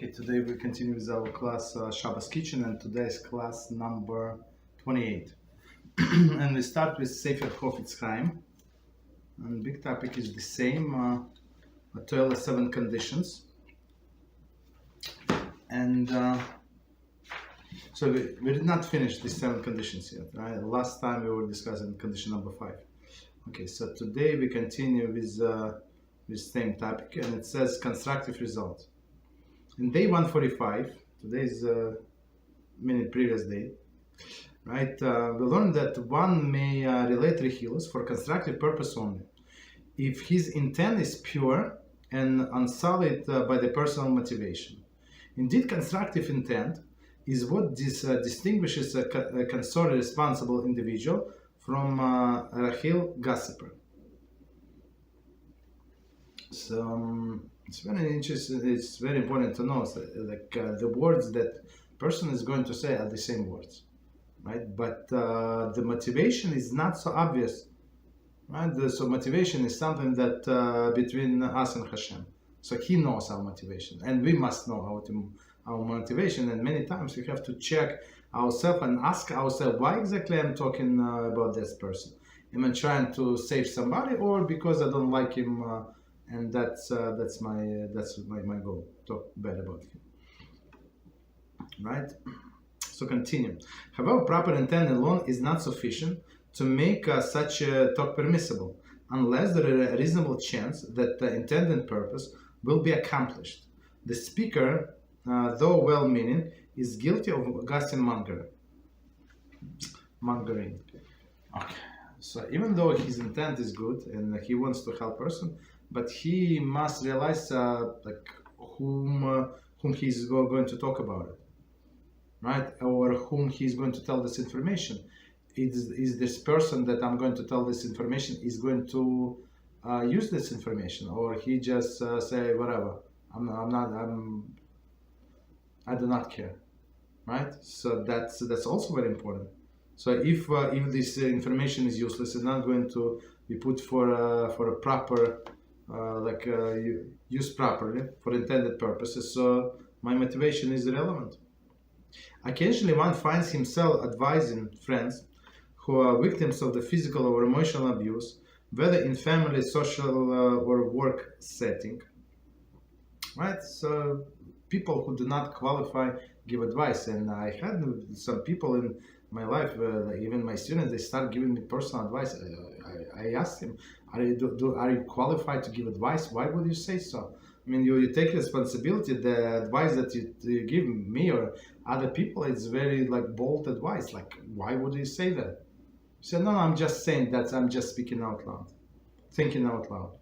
Okay, today we continue with our class Shabbos Kitchen, and today's class number 28. And we start with Sefer Chofetz Chaim. And big topic is the same, 7 conditions. And so we did not finish the 7 conditions yet, right? Last time we were discussing condition number 5. Okay, so today we continue with the same topic, and it says constructive result. In day 145, today's previous day, right? We learned that one may relate rechilus for constructive purpose only if his intent is pure and unsullied by the personal motivation. Indeed, constructive intent is what distinguishes a consorted responsible individual from a rachil gossiper. So it's very interesting. It's very important to know that, the words that person is going to say are the same words, right? But the motivation is not so obvious, right? So motivation is something that between us and HaShem. So He knows our motivation, and we must know our motivation. And many times we have to check ourselves and ask ourselves, why exactly I'm talking about this person? Am I trying to save somebody, or because I don't like him? And that's my goal. Talk bad about him, right? So continue. However, proper intent alone is not sufficient to make such a talk permissible, unless there is a reasonable chance that the intended purpose will be accomplished. The speaker, though well-meaning, is guilty of gossip mongering. Okay. So even though his intent is good and he wants to help person, but he must realize whom he's going to talk about it, right? Or whom he's going to tell this information. Is this person that I'm going to tell this information is going to use this information, or he just say whatever. I do not care, right? So that's also very important. So if this information is useless and not going to be put for a proper used properly for intended purposes, so my motivation is irrelevant. Occasionally one finds himself advising friends who are victims of the physical or emotional abuse, whether in family, social or work setting, right? So people who do not qualify give advice, and I had some people in my life, even my students, they start giving me personal advice. I asked them, are you qualified to give advice? Why would you say so? I mean, you take responsibility. The advice that you give me or other people, it's very bold advice. Why would you say that? You say, no, I'm just saying that. I'm just speaking out loud, thinking out loud.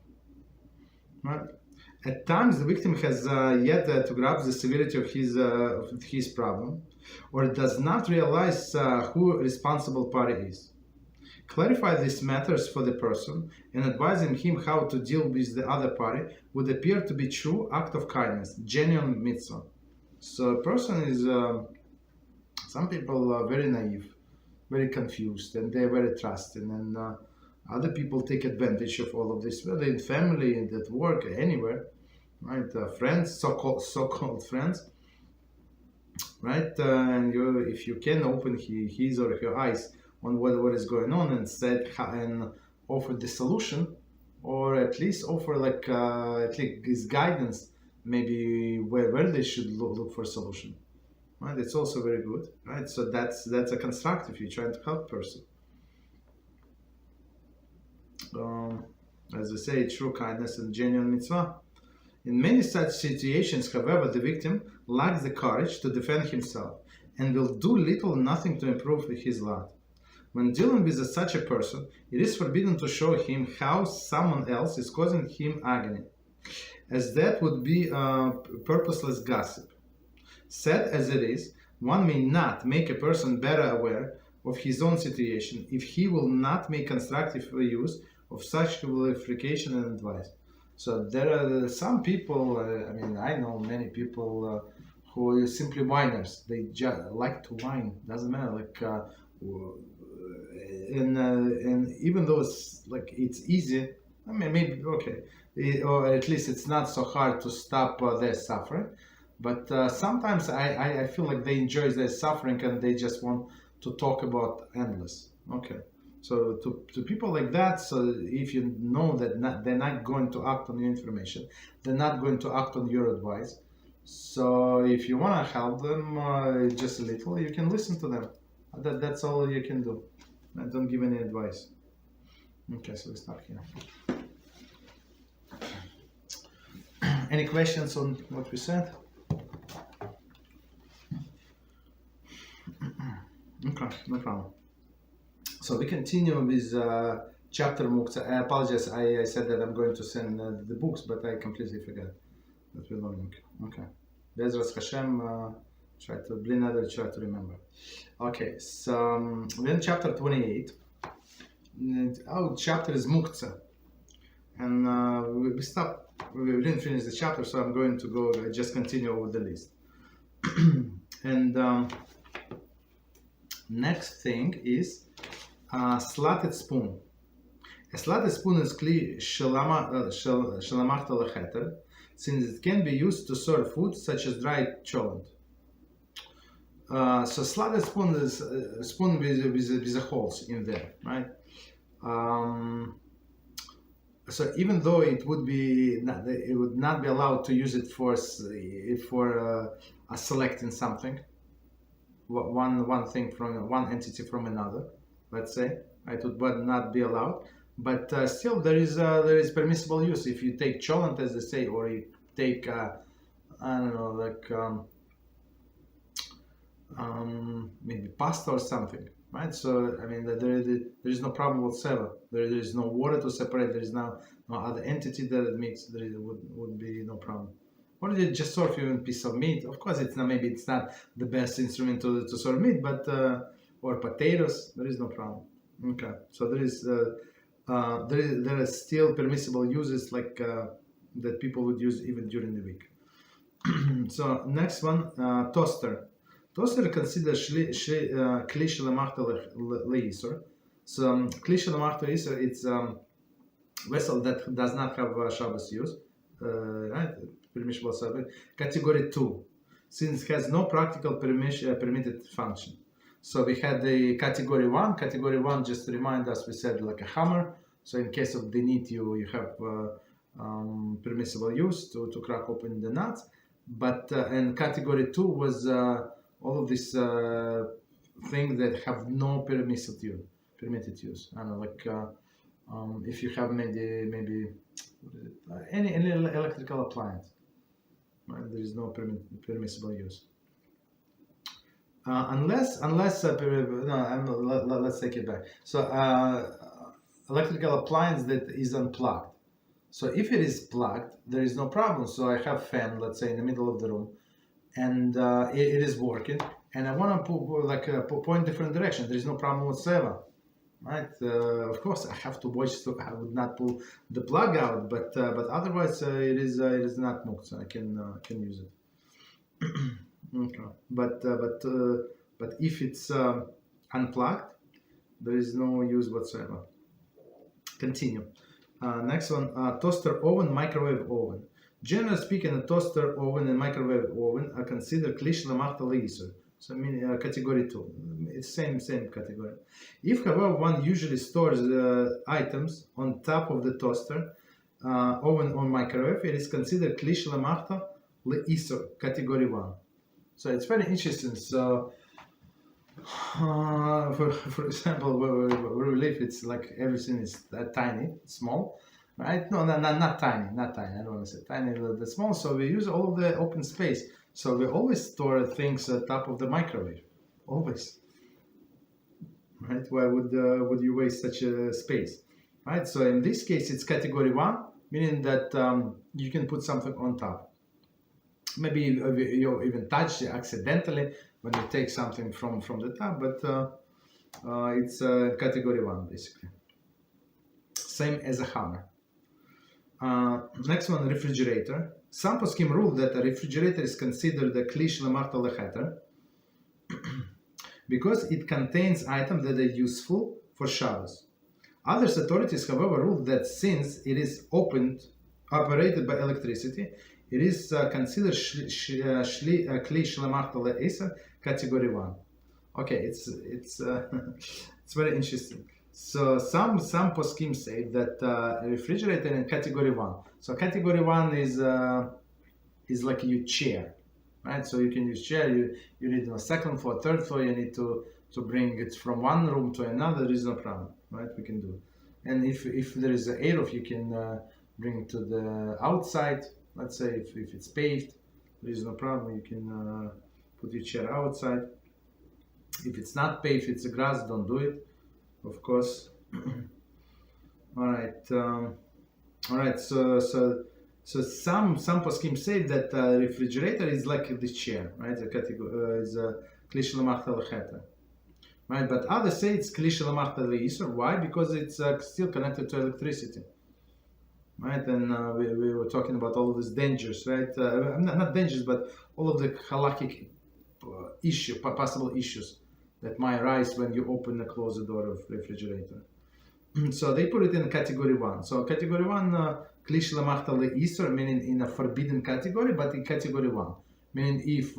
Right? At times, the victim has yet to grasp the severity of his problem, or does not realize who responsible party is. Clarify these matters for the person and advising him how to deal with the other party would appear to be true act of kindness, genuine mitzvah. So a person is, some people are very naive, very confused, and they're very trusting, and other people take advantage of all of this, whether in family, at work, anywhere, right? Friends, so-called friends, right? And if you can open his or her eyes on what is going on and offer the solution, or at least offer at least this guidance, maybe where they should look for a solution, right? It's also very good, right? So that's a constructive. You're trying to help person. As I say, true kindness and genuine mitzvah. In many such situations, however, the victim lacks the courage to defend himself and will do little or nothing to improve his lot. When dealing with such a person, it is forbidden to show him how someone else is causing him agony, as that would be purposeless gossip. Said as it is, one may not make a person better aware of his own situation if he will not make constructive use of such clarification and advice. So there are some people, I know many people who are simply whiners. They just like to whine. Doesn't matter, and even though it's easy, maybe okay, or at least it's not so hard to stop their suffering. But sometimes I feel like they enjoy their suffering and they just want to talk about endless. Okay. So to people like that, so if you know that they're not going to act on your information, they're not going to act on your advice. So if you want to help them just a little, you can listen to them. That's all you can do. Don't give any advice. Okay, so we start here. Any questions on what we said? Okay, no problem. So we continue with chapter Muktze. I apologize, I said that I'm going to send the books, but I completely forgot that we're learning. Okay. Beezrat HaShem, try to remember. Okay, so then chapter 28. Our chapter is Muktze. And we stopped, we didn't finish the chapter, so I'm going to go just continue over the list. And next thing is slatted spoon. A slatted spoon is kli shelamachta lecheter, since it can be used to serve food such as dried cholent. So slatted spoon is a spoon with the holes in there, right? So even though it would not be allowed to use it for selecting something, one thing from one entity from another, let's say, it would not be allowed. But still, there is permissible use if you take cholent, as they say, or you take I don't know, like maybe pasta or something, right? So I mean, there is no problem whatsoever. There is no water to separate. There is no other entity that it makes. There would be no problem. Or you just serve you a piece of meat. Of course, it's not the best instrument to serve meat, but or potatoes. There is no problem. Okay, so there are still permissible uses like that people would use even during the week. So next one, toaster. Toaster considered kli shelamachta leisur. So kli shelamachta leisur, it's vessel that does not have Shabbos use, right? Permissible service. Category 2, since it has no practical permitted function. So we had the category 1. Category 1, just to remind us, we said like a hammer. So in case of the need, you have permissible use to crack open the nuts. But and category 2 was all of these things that have no permitted use. I don't know, like if you have maybe any electrical appliance, right? There is no permissible use. Unless let's take it back. So electrical appliance that is unplugged. So if it is plugged, there is no problem. So I have fan, let's say, in the middle of the room, and it is working, and I want to point different direction. There is no problem whatsoever, right? Of course, I have to watch, so I would not pull the plug out, but otherwise it is not Muktze. I can use it. Okay. But if it's unplugged, there is no use whatsoever. Continue. Next one, toaster oven, microwave oven. Generally speaking, a toaster oven and microwave oven are considered kli shelamachta leisur. So I mean category 2. It's same category. If, however, one usually stores items on top of the toaster, oven or microwave, it is considered kli shelamachta leisur, category 1. So it's very interesting. So, for example, where we live, it's like everything is tiny, small, right? No, not tiny. I don't want to say tiny, the small. So we use all of the open space. So we always store things at top of the microwave, always. Right? Why would you waste such a space, right? So in this case, it's category 1, meaning that you can put something on top. Maybe you even touch it accidentally when you take something from the top, but it's category 1 basically. Same as a hammer. Next one, refrigerator. Some poskim rule that a refrigerator is considered a kli shelamachta lecheter because it contains items that are useful for Shabbos. Other authorities, however, rule that since it is operated by electricity, it is considered kli shlemachta le'eser category 1. Okay, it's it's very interesting. So some poskim say that refrigerator in category 1. So category 1 is like your chair, right? So you can use chair. You need a second floor, third floor. You need to bring it from one room to another. There is no problem, right? We can do. And if there is an air, you can bring it to the outside. Let's say if it's paved, there is no problem. You can put your chair outside. If it's not paved, it's a grass, don't do it, of course. All right. So some poskim say that refrigerator is like the chair, right? The category is kli shlemachta le'chether, right? But others say it's kli shlemachta le'isur. Why? Because it's still connected to electricity. Right, and we were talking about all of these dangers, right? Not dangers, but all of the halakhic possible issues that might arise when you open and close the door of refrigerator. So they put it in category 1. So category 1, kli shlemachta le'isur, meaning in a forbidden category, but in category 1, meaning if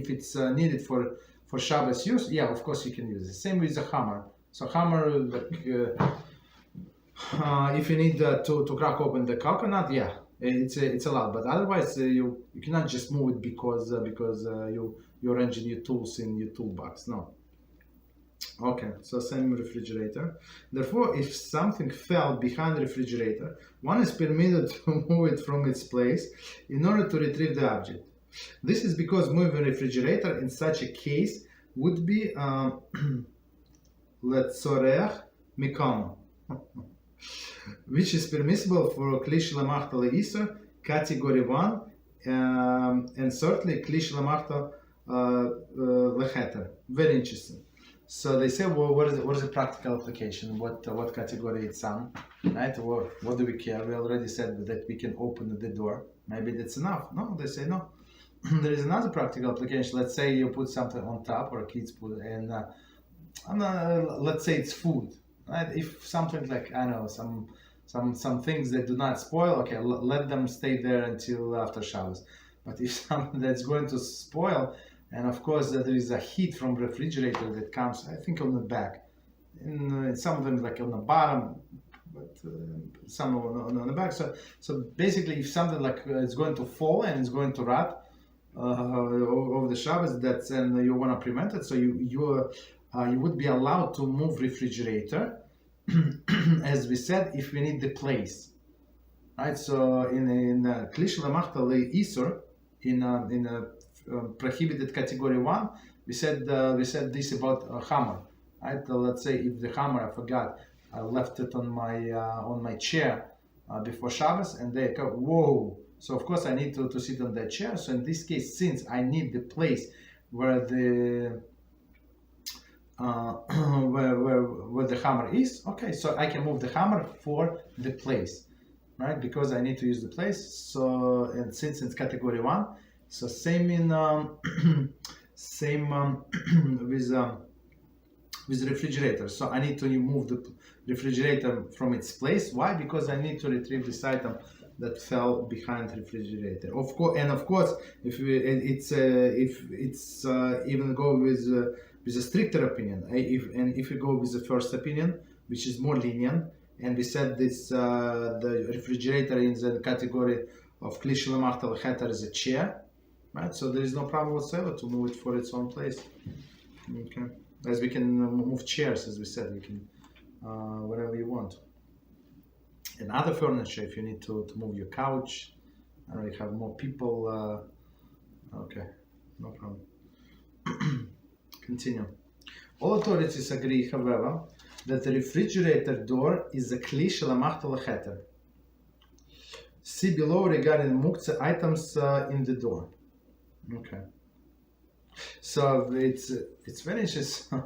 it's needed for Shabbos use, yeah, of course you can use it. Same with the hammer. So hammer, if you need to crack open the coconut, yeah, it's allowed. But otherwise, you cannot just move it because you're arranging your tools in your toolbox. No. Okay, so same refrigerator. Therefore, if something fell behind the refrigerator, one is permitted to move it from its place in order to retrieve the object. This is because moving a refrigerator in such a case would be letzorech mikama, which is permissible for kli shlemachta le'isur category 1, and certainly kli shlemachta le'chether. Very interesting. So they say, well, what is the practical application? What category it's on, right? What do we care? We already said that we can open the door. Maybe that's enough. No, they say no. There is another practical application. Let's say you put something on top, or kids put, and let's say it's food. Right? If something like, I don't know, some things that do not spoil, okay, let them stay there until after Shabbos. But if something that's going to spoil, and of course there is a heat from refrigerator that comes, I think, on the back, and some of them like on the bottom, but some on the back. So basically, if something like it's going to fall and it's going to rot over the Shabbos, and you want to prevent it, so you would be allowed to move refrigerator, as we said, if we need the place, right? So in kli shlemachta le'isur, in a prohibited category 1, we said this about a hammer, right? Let's say if the hammer, I forgot, I left it on my chair before Shabbos, and they go, whoa. So of course I need to sit on that chair. So in this case, since I need the place where the where the hammer is, okay, so I can move the hammer for the place, right? Because I need to use the place. So, and since it's category 1, so same in with the refrigerator. So I need to remove the refrigerator from its place. Why? Because I need to retrieve this item that fell behind the refrigerator. Of course, if it's even go with a stricter opinion, if you go with the first opinion, which is more lenient, and we said this the refrigerator in the category of kli shlemachta le'chether is a chair, right? So there is no problem whatsoever to move it for its own place. Okay, as we can move chairs, as we said, we can wherever you want. And other furniture, if you need to move your couch, I don't know, you have more people. Okay, no problem. Continue. All authorities agree, however, that the refrigerator door is a kli shlemachta le'chether. See below regarding Muktze items in the door. Okay. So it's very interesting.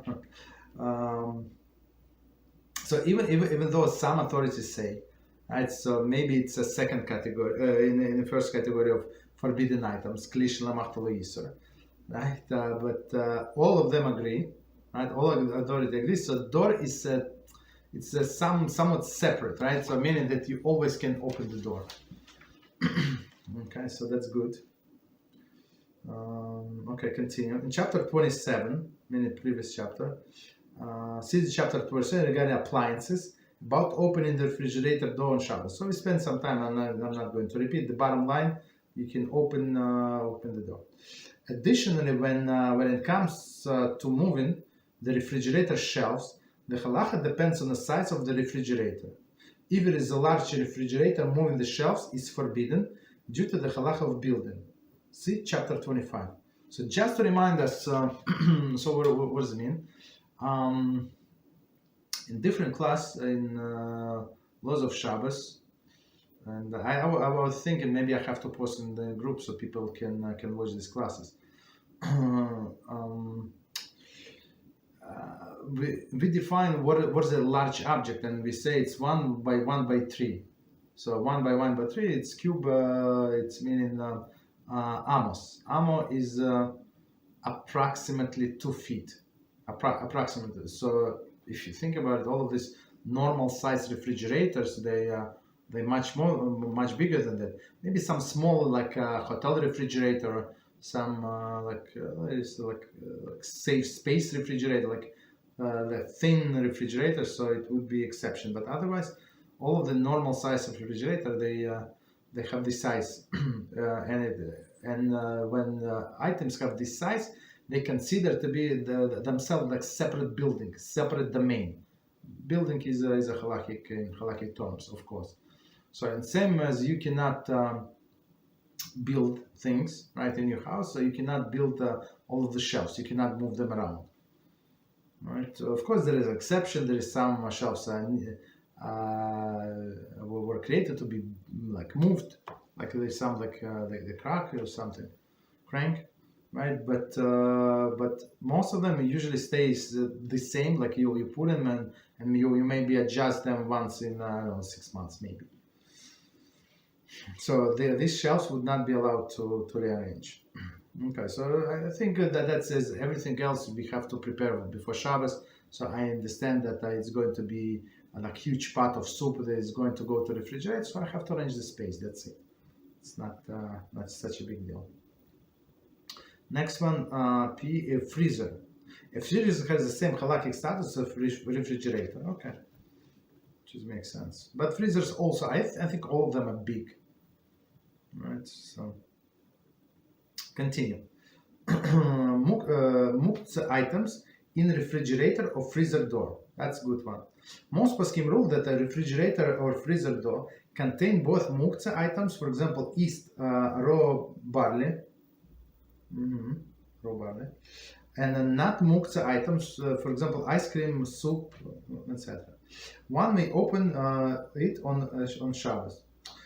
So even though some authorities say, right, so maybe it's a second category, in the first category of forbidden items, kli shlemachta le'isur, right? But all of them agree, right? All authorities agree. So door is somewhat separate, right? So meaning that you always can open the door. Okay, so that's good. Okay, continue. In chapter 27, meaning previous chapter, see the chapter 27 regarding appliances, about opening the refrigerator door on Shabbos. So we spent some time, I'm not going to repeat. The bottom line, you can open the door. Additionally, when it comes to moving the refrigerator shelves, the halacha depends on the size of the refrigerator. If it is a large refrigerator, moving the shelves is forbidden due to the halacha of building. See chapter 25. So just to remind us, so what does it mean? In different class, in laws of Shabbos, and I was thinking maybe I have to post in the group so people can watch these classes. We define what is a large object, and we say it's 1 by 1 by 3. So 1 by 1 by 3, it's cube. It's meaning amos. Amo is approximately 2 feet. Approximately. So if you think about it, all of these normal size refrigerators, they're much bigger than that. Maybe some small, like hotel refrigerator, or some safe space refrigerator, like the thin refrigerator. So it would be exception. But otherwise, all of the normal size refrigerator, they have this size, and when items have this size, they consider to be themselves like separate building, separate domain. Building is a halachic in halachic terms, of course. So, and same as you cannot build things right in your house, so you cannot build all of the shelves. You cannot move them around. Right. So of course, there is an exception. There is some shelves were created to be like moved, like there's some like the crack or something, crank. Right, but most of them usually stays the same. Like you put them and you maybe adjust them once in 6 months maybe. So these shelves would not be allowed to rearrange. Okay, so I think that says everything else we have to prepare before Shabbos. So I understand that it's going to be a huge pot of soup that is going to go to the refrigerator. So I have to arrange the space. That's it. It's not such a big deal. Next one, P, a freezer. A freezer has the same halakhic status of refrigerator. Okay, which makes sense. But freezers also, I think all of them are big. Right, so continue. Muktze items in refrigerator or freezer door. That's a good one. Most poskim rule that a refrigerator or freezer door contain both muktze items, for example, yeast, raw barley, raw barley, and not muktze items, for example, ice cream, soup, etc. One may open it on Shabbos.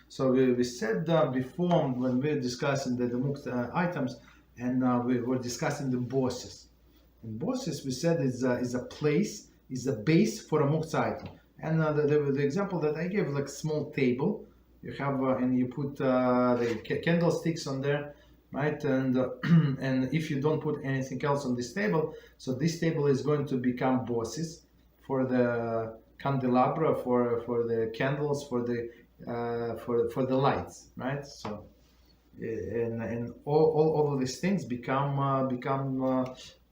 So we said before when we were discussing the muktze items, and we were discussing the bosses. And bosses, we said, is a place, is a base for a muktze item. And the example that I gave, like small table, you have and you put the candlesticks on there. Right, and and if you don't put anything else on this table, so this table is going to become bosses for the candelabra, for the candles, for the lights, right? So and all of these things become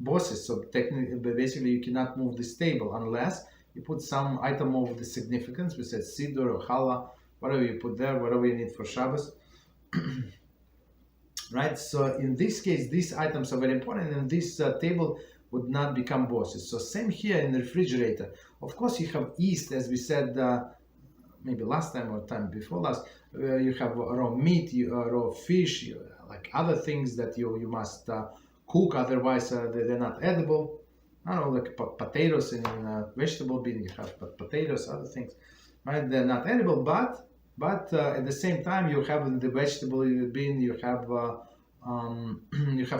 bosses. So technically, basically, you cannot move this table unless you put some item of the significance. We said siddur or challah, whatever you put there, whatever you need for Shabbos. Right, so in this case, these items are very important, and this table would not become bosses. So same here in the refrigerator. Of course, you have yeast, as we said, maybe last time or time before last. You have raw meat, raw fish, like other things that you must cook, otherwise they're not edible. I don't know, like potatoes in vegetable bin. You have potatoes, other things, right? They're not edible, but at the same time, you have in the vegetable bin, you have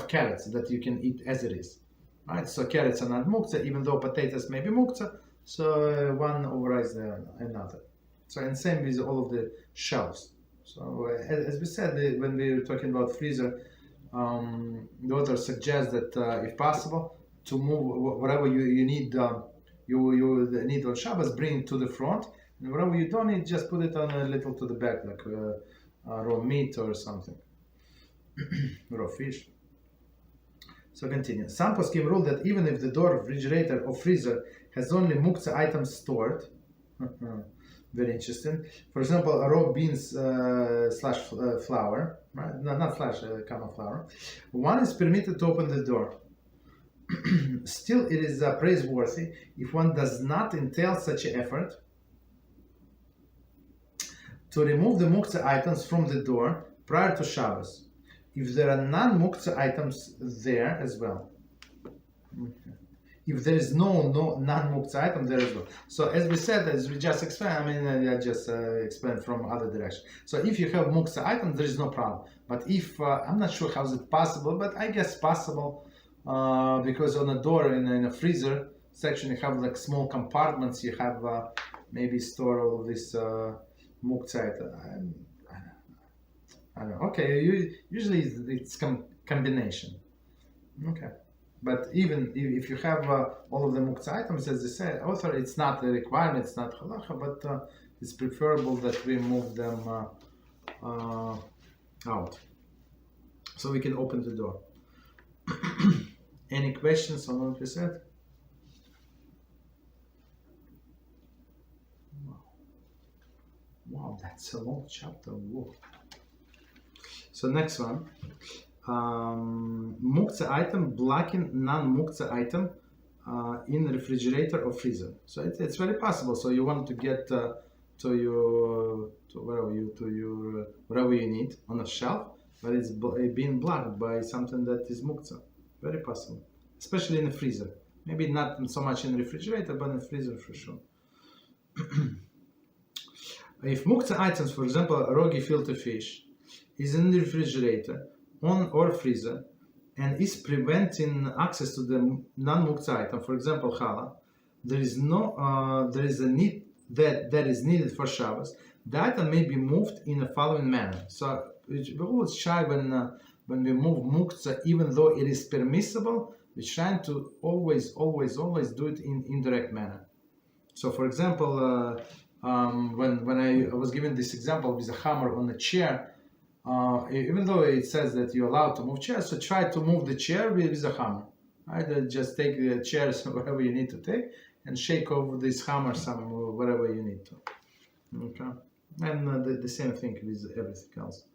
carrots that you can eat as it is, right? So carrots are not muktze, even though potatoes may be muktze. So one overrides another. So and same with all of the shelves. So as we said, when we were talking about freezer, the author suggests that if possible, to move whatever you need, you need on Shabbos, bring it to the front. And whatever you don't need, just put it on a little to the back, like raw meat or something, raw fish. So continue. Some poskim rule that even if the door, refrigerator or freezer has only Muktze items stored, very interesting. For example, raw beans slash flour, right? No, not slash, common flour. One is permitted to open the door. Still, it is praiseworthy if one does not entail such an effort to remove the Muktze items from the door prior to Shabbos, if there are non-Muktze items there as well. Okay. If there is no non-Muktze item there as well. So as we said, as we just explained, I just explained from other direction. So if you have Muktze item, there is no problem. But if, I'm not sure how is it possible, but I guess possible, because on a door in a freezer section, you have like small compartments, you have maybe store all this Muktze item. I don't know. Okay, usually it's combination. Okay. But even if you have all of the Muktze items, as they say, author, it's not a requirement, it's not Halacha, but it's preferable that we move them out. So we can open the door. Any questions on what we said? Wow, that's a long chapter. Whoa. So next one. Muktze item blocking non-Muktze item in refrigerator or freezer. So it's very possible. So you want to get to your whatever you need on a shelf, but it's being blocked by something that is Muktze. Very possible, especially in the freezer. Maybe not so much in the refrigerator, but in the freezer for sure. If Muktze items, for example, raw gefilte fish, is in the refrigerator or freezer and is preventing access to the non-Muktze item, for example, challah, there is a need that is needed for Shabbos, the item may be moved in the following manner. So we always try when we move Muktze, even though it is permissible, we're trying to always do it in indirect manner. So for example, when I was given this example with a hammer on a chair, even though it says that you're allowed to move chairs, so try to move the chair with a hammer. Right? Just take the chairs wherever you need to take and shake over this hammer wherever you need to. Okay, and the same thing with everything else.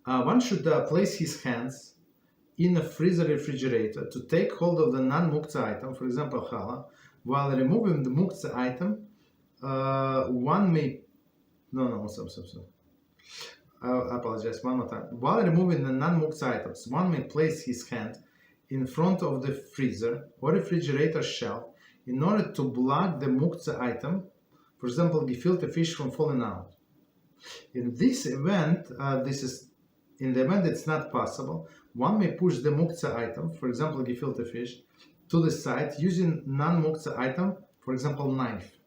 One should place his hands in a freezer refrigerator to take hold of the non-Muktze item, for example, challah, while removing the Muktze item. One may I apologize, one more time. While removing the non-Muktze items, one may place his hand in front of the freezer or refrigerator shelf in order to block the Muktze item, for example, gefilte fish, from falling out. In this event, in the event it's not possible, one may push the Muktze item, for example, gefilte fish, to the side using non-Muktze item, for example, knife.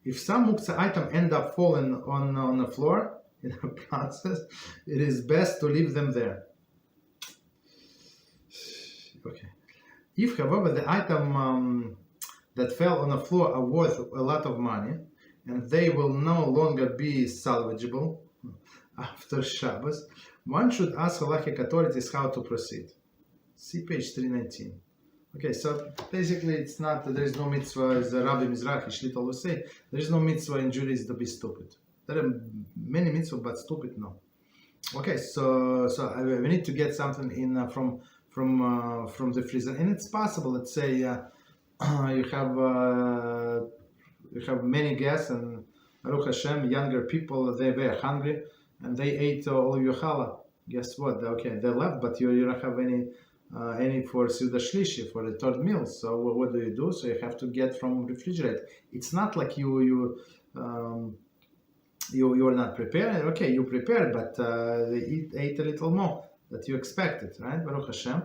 If some Muktze item end up falling on the floor, in the process, it is best to leave them there. Okay. If, however, the item that fell on the floor are worth a lot of money, and they will no longer be salvageable after Shabbos, one should ask halachic authorities how to proceed. See page 319. Okay, so basically it's not, there is no mitzvah, as Rabbi Mizrahi Shlit always say, there is no mitzvah in Judaism to be stupid. There are many mitzvahs, but stupid, no. Okay, so we need to get something in from the freezer, and it's possible. Let's say you have many guests, and Baruch HaShem, younger people, they were hungry, and they ate all of your challah. Guess what? Okay, they left, but you don't have any for Seudah Shlishi, for the third meal. So what do? So you have to get from refrigerator. It's not like you are not prepared. Okay, you prepared, but they ate a little more that you expected, right? Baruch Hashem.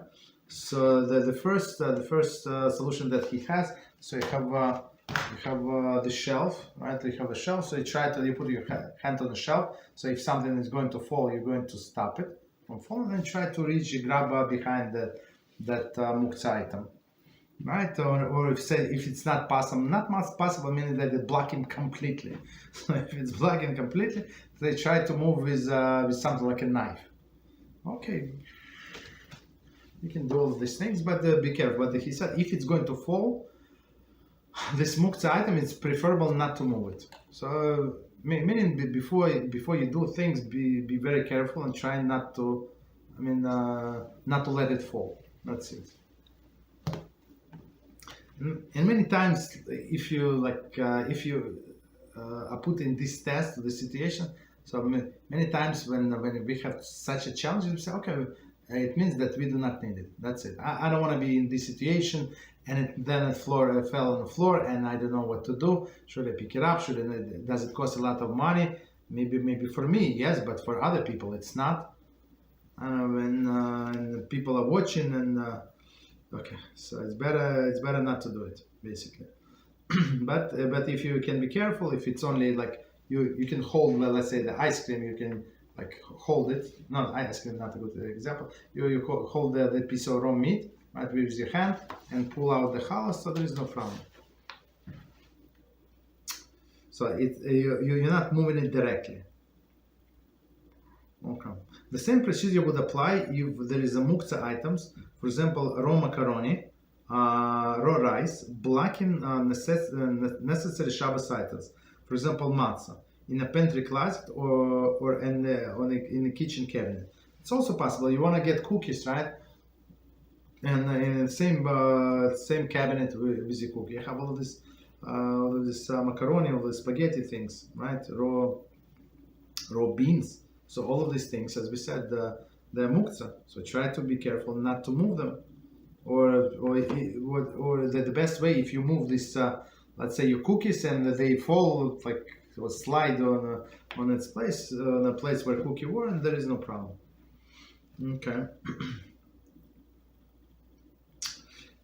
So the first solution that he has. So you have the shelf, right? You have a shelf. So you put your hand on the shelf. So if something is going to fall, you're going to stop it from falling, and try to grab behind that Muktze item. right? Or if it's not possible, meaning that they block him completely. So if it's blocking completely, they try to move with something like a knife. Okay, you can do all of these things, but be careful. But he said if it's going to fall, this Muktze item, it's preferable not to move it. So meaning before you do things, be very careful and try not to, not to let it fall. That's it. And many times, if you are put in this test, the situation, so many times when we have such a challenge, we say, okay, it means that we do not need it. That's it. I don't want to be in this situation, and then it fell on the floor, and I don't know what to do. Should I pick it up? Does it cost a lot of money? Maybe for me, yes, but for other people, it's not. When people are watching, and okay, so it's better not to do it, basically. but if you can be careful, if it's only like you can hold, let's say the ice cream, you can like hold it. No, ice cream not a good example. You hold the piece of raw meat, right, with your hand and pull out the halachos, so there is no problem. So you're not moving it directly. Okay. The same procedure would apply if there is a Muktze items, for example, raw macaroni, raw rice, blocking necessary Shabbos items, for example, matzah, in a pantry closet or in the kitchen cabinet. It's also possible you want to get cookies, right? And in the same cabinet with the cookie, you have all of this macaroni, all the spaghetti things, right? Raw beans. So all of these things, as we said, they're Muktze. So try to be careful not to move them. Or the best way, if you move this, let's say your cookies and they fall like or slide on its place, on a place where cookie were, and there is no problem. Okay.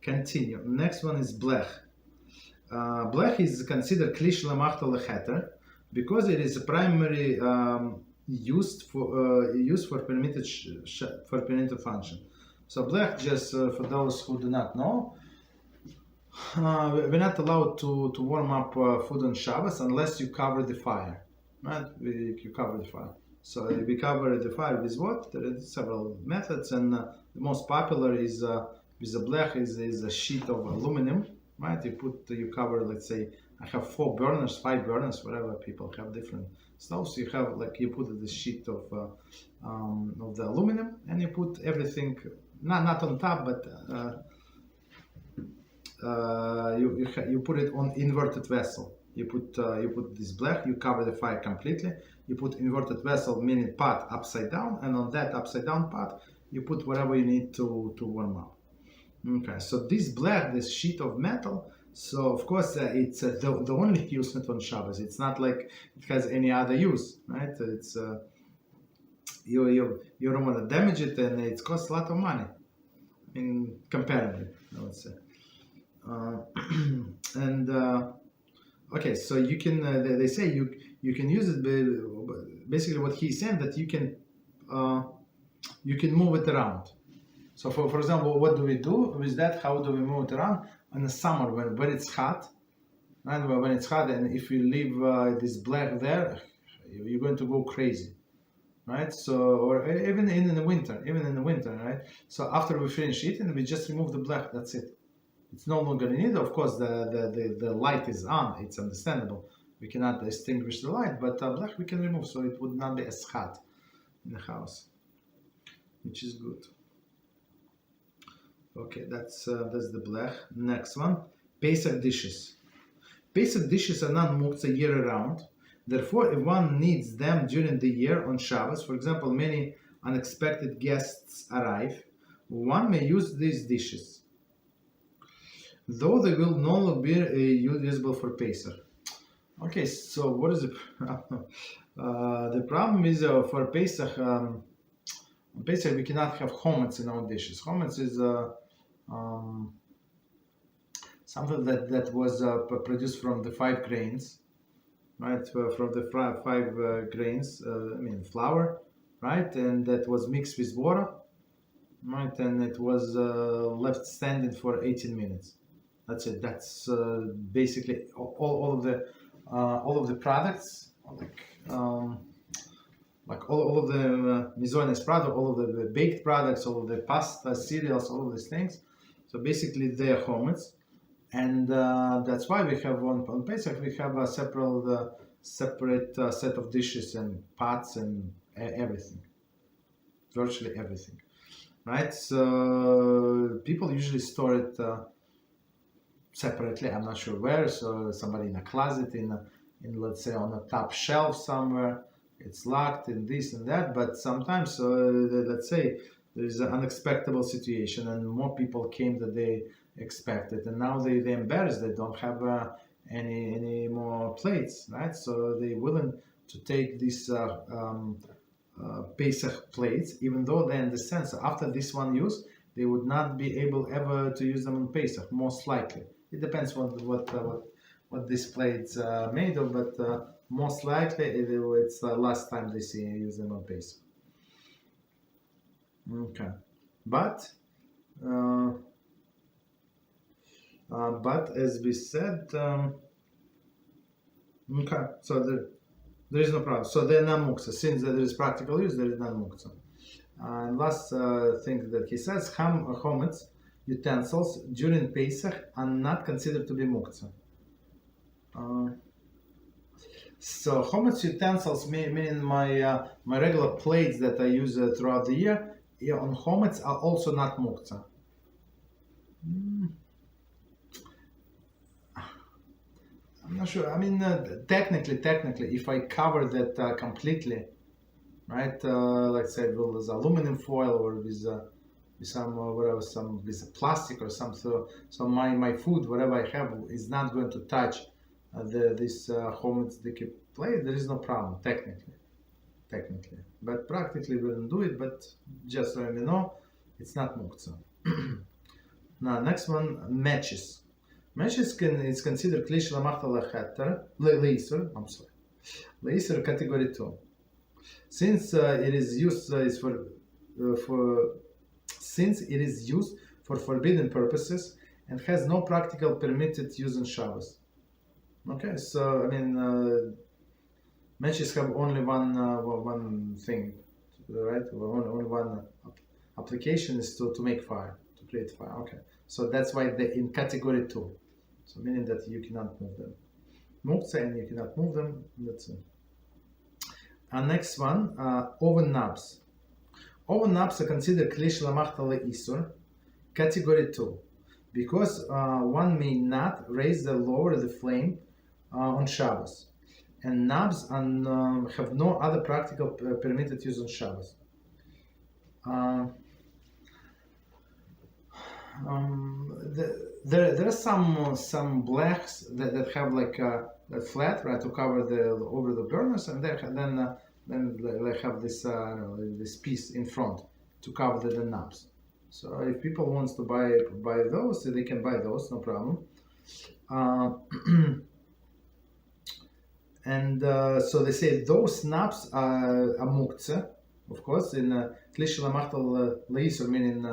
Continue. Next one is blech. Blech is considered klish lemachta lecheter because it is a primary used for permitted function. So blech, just for those who do not know, we're not allowed to warm up food on Shabbos unless you cover the fire, right? You cover the fire. So we cover the fire with what? There are several methods, and the most popular is with the blech is a sheet of aluminum, right? You cover, let's say, I have 4 burners, 5 burners, whatever. People have different stoves. You have you put the sheet of the aluminum, and you put everything not on top, but you put it on inverted vessel. You put this blech. You cover the fire completely. You put inverted vessel, meaning pot upside down, and on that upside down pot, you put whatever you need to warm up. Okay, so this blech, this sheet of metal. So of course it's the only use on Shabbos. It's not like it has any other use, right? It's you don't want to damage it, and it costs a lot of money, comparatively, I would say. Okay, so you can. They say you can use it. Basically, what he's saying that you can move it around. So for example, what do we do with that? How do we move it around? In the summer, when it's hot, right? When it's hot, and if you leave this blech there, you're going to go crazy, right? So, or even in the winter, right? So after we finish eating, we just remove the blech. That's it. It's no longer needed. Of course, the light is on. It's understandable. We cannot extinguish the light, but blech we can remove, so it would not be as hot in the house, which is good. Okay, that's the blech. Next one, Pesach dishes. Pesach dishes are not Muktze year-round. Therefore, if one needs them during the year on Shabbos, for example, many unexpected guests arrive, one may use these dishes, though they will no longer be usable for Pesach. Okay, so what is the problem? The problem is for Pesach. On Pesach we cannot have chometz in our dishes. Chometz is something that was produced from the 5 grains, right? From the 5 grains, flour, right? And that was mixed with water, right? And it was left standing for 18 minutes. That's it. That's basically all of the products, like all of the Mizonis product, all of the baked products, all of the pasta, cereals, all of these things. So basically they're chametz, and that's why we have on Pesach we have a separate set of dishes and pots and everything, virtually everything, right? So people usually store it separately. I'm not sure where. So somebody in a closet, in let's say on a top shelf somewhere. It's locked in this and that. But sometimes, let's say there is an unexpected situation, and more people came than they expected, and now they're embarrassed. They don't have any more plates, right? So they're willing to take these Pesach plates, even though they understand. So after this one use, they would not be able ever to use them on Pesach, most likely. It depends what these plates are made of, but most likely it's the last time they see use them on Pesach. Okay, but as we said, okay, so there is no problem. So they're not Muktze. Since there is practical use, there is not Muktze. And last thing that he says, chametz utensils during Pesach are not considered to be Muktze. So chametz utensils, meaning my regular plates that I use throughout the year, on chametz are also not Muktze. I'm not sure. I mean, technically, if I cover that completely, right? Like I said, with aluminum foil or with some with plastic or something. So my food, whatever I have, is not going to touch this chametz plate. There is no problem technically. But practically we don't do it. But just so you know, it's not Muktze. Now next one, matches. Matches is considered kli shlamachta le'isur. I'm sorry, le'isur category 2. Since it is used since it is used for forbidden purposes and has no practical permitted use in Shabbos. Okay, so I mean, matches have only one thing, right? Only one application is to make fire, to create fire. Okay, so that's why they're in category 2. So meaning that you cannot move them. Muktze, and you cannot move them. That's it. Next one, oven knobs. Oven knobs are considered kli shlamachta le'isur, category 2, because one may not raise or lower the flame on Shabbos, and knobs have no other practical permitted use on Shabbos. There are some blacks that have like a flat, right, to cover over the burners, and then they have this this piece in front to cover the knobs. So if people wants to buy those, they can buy those, no problem. And so they say those knobs are Muktze, of course, in kli shlamachta le'isur, meaning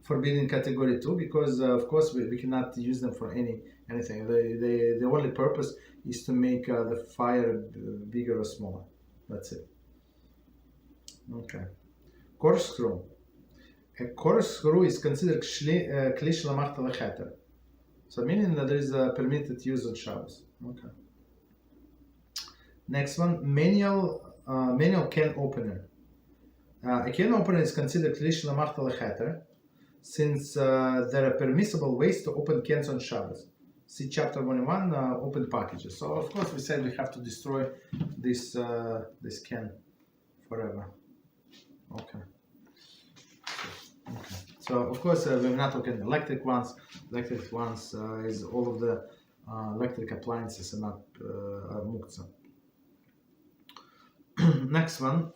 forbidden category 2, because of course we cannot use them for anything. The only purpose is to make the fire bigger or smaller. That's it. Okay. Corkscrew. A corkscrew is considered kli shlamachta le'cheter. So meaning that there is a permitted use on Shabbos. Okay. Next one, manual can opener. A can opener is considered kli shlamachta le'cheter, since there are permissible ways to open cans on Shabbos. See chapter 21, open packages. So of course we said we have to destroy this can forever. Okay. So of course we're not looking at electric ones. Electric ones is all of the electric appliances are not Muktze. Next one,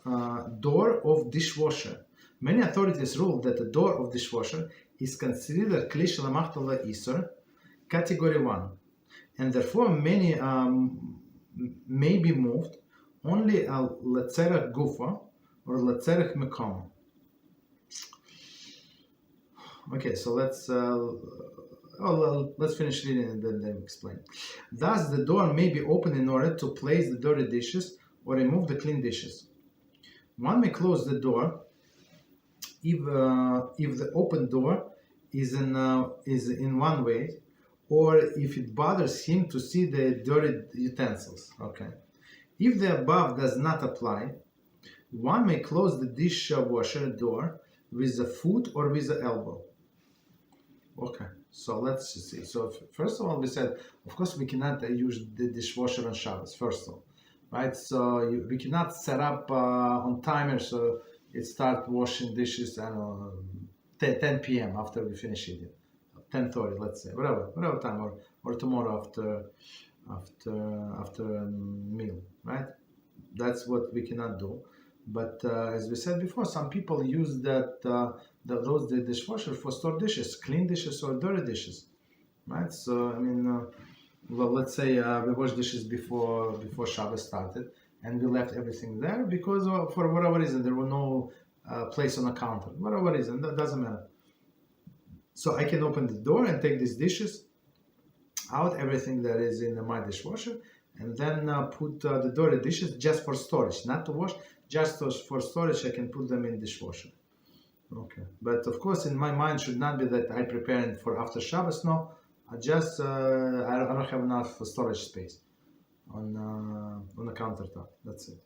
door of dishwasher. Many authorities rule that the door of dishwasher is considered kli shlamachta le'isur, category 1, and therefore many may be moved only letzerech gufa or letzerech mekom. Okay, so let's let's finish reading and then explain. Thus, the door may be opened in order to place the dirty dishes or remove the clean dishes. One may close the door if the open door is in one way, or if it bothers him to see the dirty utensils. Okay. If the above does not apply, one may close the dishwasher door with the foot or with the elbow. Okay, so let's see. So first of all, we said, of course, we cannot use the dishwasher on Shabbos, first of all, right? So we cannot set up on timer so it start washing dishes at 10 p.m. after we finish eating, 10:30, let's say, whatever time, or tomorrow after meal, right? That's what we cannot do. But as we said before, some people use the dishwasher for store dishes, clean dishes or dirty dishes, right? So I mean, well, let's say we washed dishes before Shabbos started, and we left everything there because for whatever reason there was no place on the counter. Whatever reason, that doesn't matter. So I can open the door and take these dishes out, everything that is in my dishwasher, and then put the dirty dishes just for storage, not to wash, just for storage. I can put them in dishwasher. Okay, but of course, in my mind, should not be that I prepare it for after Shabbos. No, I just I don't have enough storage space on the countertop. That's it.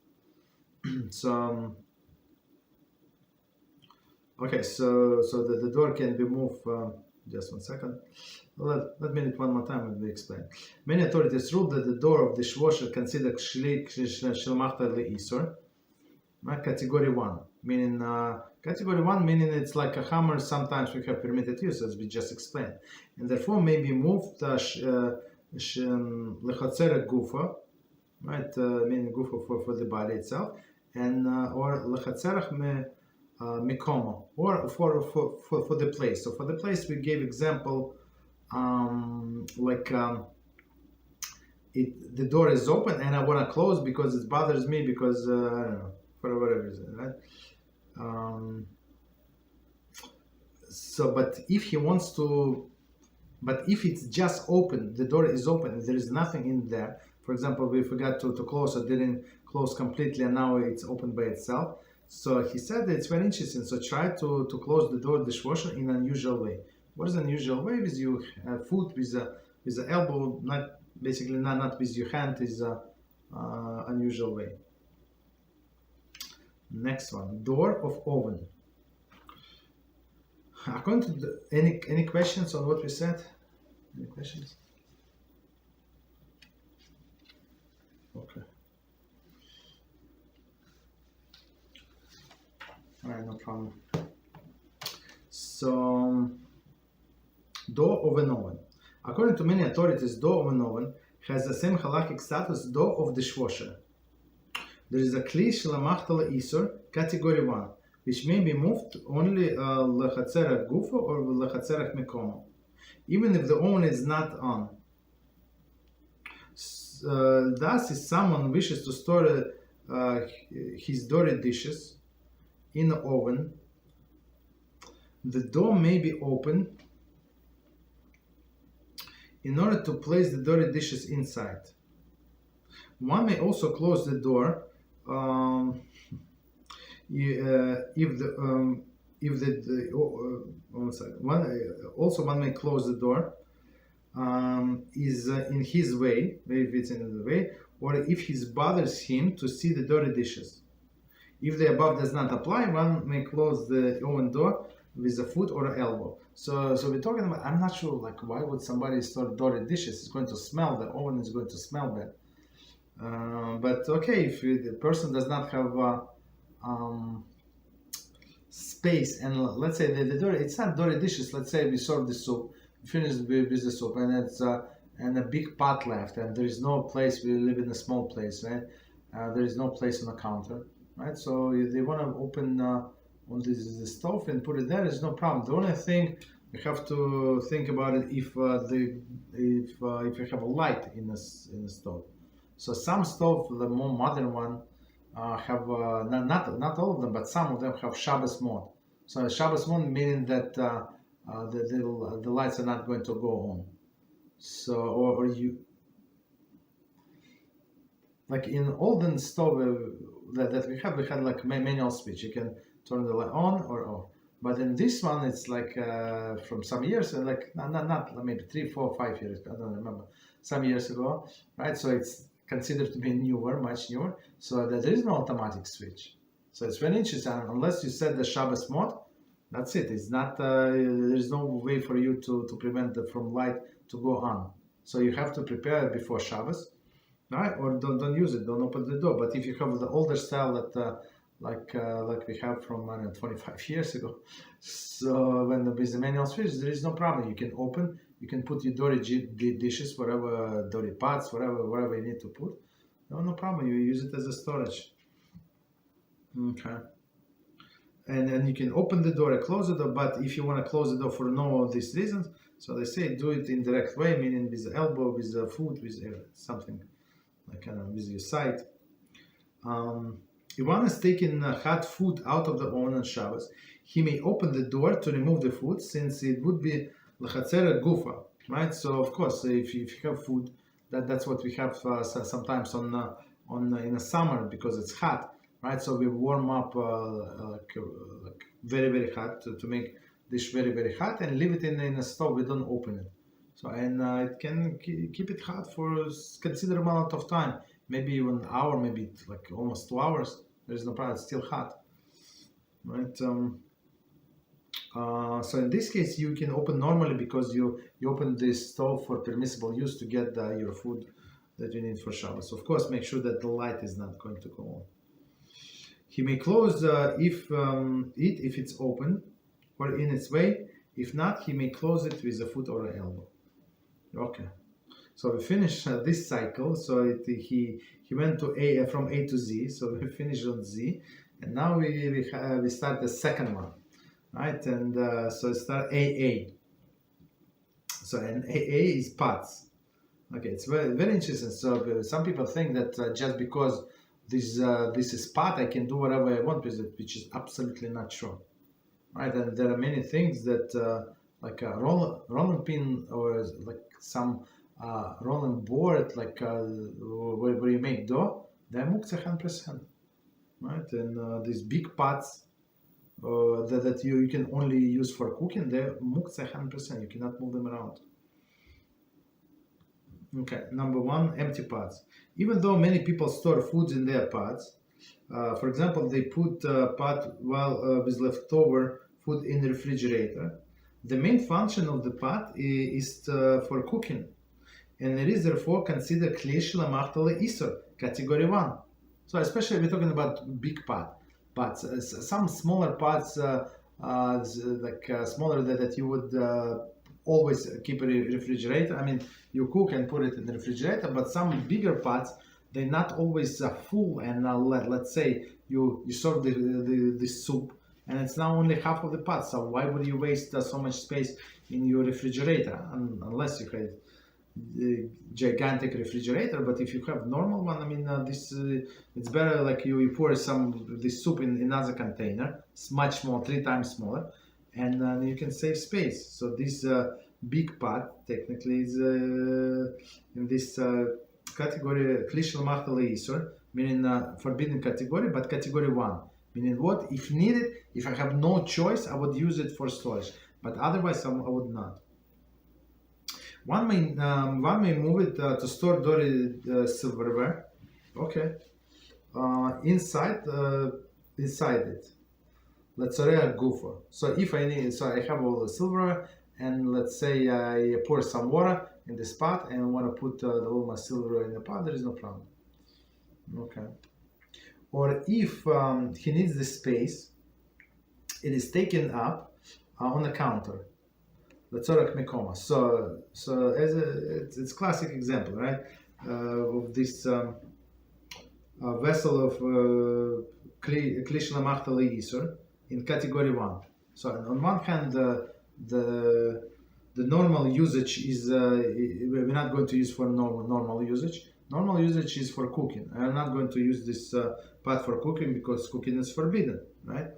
So okay, so the door can be moved. Just 1 second. Let me read it one more time and we explain. Many authorities rule that the door of dishwasher considered Shilmachta Le'isur, category 1, meaning it's like a hammer. Sometimes we have permitted use, as we just explained, and therefore may be moved Lechatzeret Gufa, right? Meaning Gufa for the body itself, and or Lechatzeret Mikomo, or for the place. So for the place, we gave example the door is open and I want to close because it bothers me because I don't know, for whatever reason, right? But if it's just open, the door is open, there is nothing in there. For example, we forgot to close or didn't close completely, and now it's open by itself. So he said that it's very interesting. So try to close the door dishwasher in an unusual way. What is an unusual way? With your foot, with the elbow, not with your hand, is unusual way. Next one, door of oven. According to any questions on what we said? Any questions? Okay. All right, no problem. So, door of an oven. According to many authorities, door of an oven has the same halachic status door of dishwasher. There is a kli shlamachta isur, category 1, which may be moved only lechatzeret gufa or lechatzeret mikomo, even if the oven is not on. Thus, if someone wishes to store his dirty dishes in the oven, the door may be open in order to place the dirty dishes inside. One may also close the door one may close the door is in his way, if it's in the way, or if it bothers him to see the dirty dishes. If the above does not apply, one may close the oven door with a foot or an elbow. So we're talking about, I'm not sure, like, why would somebody store dirty dishes? It's going to smell, the oven is going to smell bad. But okay, if the person does not have space, and let's say the dirty, it's not dirty dishes, let's say we serve the soup, we finish with the soup, and it's and a big pot left, and there is no place, we live in a small place, right? There is no place on the counter, right? So if they want to open on the stove and put it there, there's no problem. The only thing you have to think about it if you have a light in the stove. So some stove, the more modern one, have not all of them, but some of them have Shabbos mode. So Shabbos mode meaning that the lights are not going to go on. So, or you, like in olden stove that we had like manual switch. You can turn the light on or off. But in this one, it's like from some years, like not maybe 3, 4, 5 years. I don't remember. Some years ago, right? So it's considered to be newer, much newer. So there is no automatic switch. So it's very interesting. Unless you set the Shabbos mode, that's it. It's not. There's no way for you to prevent from light to go on. So you have to prepare it before Shabbos. Right? Or don't use it. Don't open the door. But if you have the older style that like we have from 25 years ago, so when there is a manual switch, there is no problem. You can open. You can put your dirty dishes, whatever, dirty pots, whatever you need to put. No problem. You use it as a storage. Okay. And you can open the door and close the door. But if you want to close the door for no of these reasons, so they say do it in direct way, meaning with the elbow, with the foot, with something. Like with your side. If one is taking hot food out of the oven on Shabbos, he may open the door to remove the food, since it would be l'chatzeret gufa, right? So of course, if you have food, that's what we have sometimes on in the summer because it's hot, right? So we warm up like very hot to make dish very hot and leave it in the stove. We don't open it. So, and it can keep it hot for a considerable amount of time, maybe 1 hour, maybe like almost 2 hours. There is no problem; it's still hot, right? So in this case, you can open normally because you open the stove for permissible use to get your food that you need for Shabbos. Of course, make sure that the light is not going to go on. He may close if it's open or in its way. If not, he may close it with a foot or an elbow. Okay, so we finished this cycle. So he went to from A to Z. So we finished on Z, and now we start the second one, right? And so start AA. So and AA is pots. Okay, it's very interesting. So some people think that just because this is pot, I can do whatever I want with it, which is absolutely not true, right? And there are many things that like a rolling pin or like some rolling board, like where you make dough, they're Muktze 100%, right? And these big pots that you can only use for cooking, they're Muktze 100%. You cannot move them around. Okay, number one, empty pots. Even though many people store foods in their pots, for example, they put pot with leftover food in the refrigerator. The main function of the pot is for cooking, and it is therefore considered kli shlamachta isur, category 1. So especially we're talking about big pot, but some smaller pots, smaller that you would always keep in a refrigerator. I mean, you cook and put it in the refrigerator, but some bigger pots, they're not always full. And let's say you serve the soup, and it's now only half of the pot. So why would you waste so much space in your refrigerator unless you have the gigantic refrigerator? But if you have normal one, I mean, it's better like you pour this soup in another container. It's much more, 3 times smaller, and you can save space. So this big pot technically is in this category kli shlamachta isur, meaning forbidden category, but category 1. Meaning what? If needed, if I have no choice, I would use it for storage, but otherwise I would not. One may move it to store dirty silverware. Okay, inside it. Let's say a gufa. So if I need, so I have all the silverware, and let's say I pour some water in this pot and I want to put all my silverware in the pot, there is no problem. Okay. Or if he needs the space, it is taken up on the counter. L'tzorach mikoma. So as it's classic example, right, of this vessel of kli shlamachta isur in category 1. So on one hand, the normal usage is we're not going to use for normal usage. Normal usage is for cooking. I'm not going to use this pot for cooking because cooking is forbidden, right?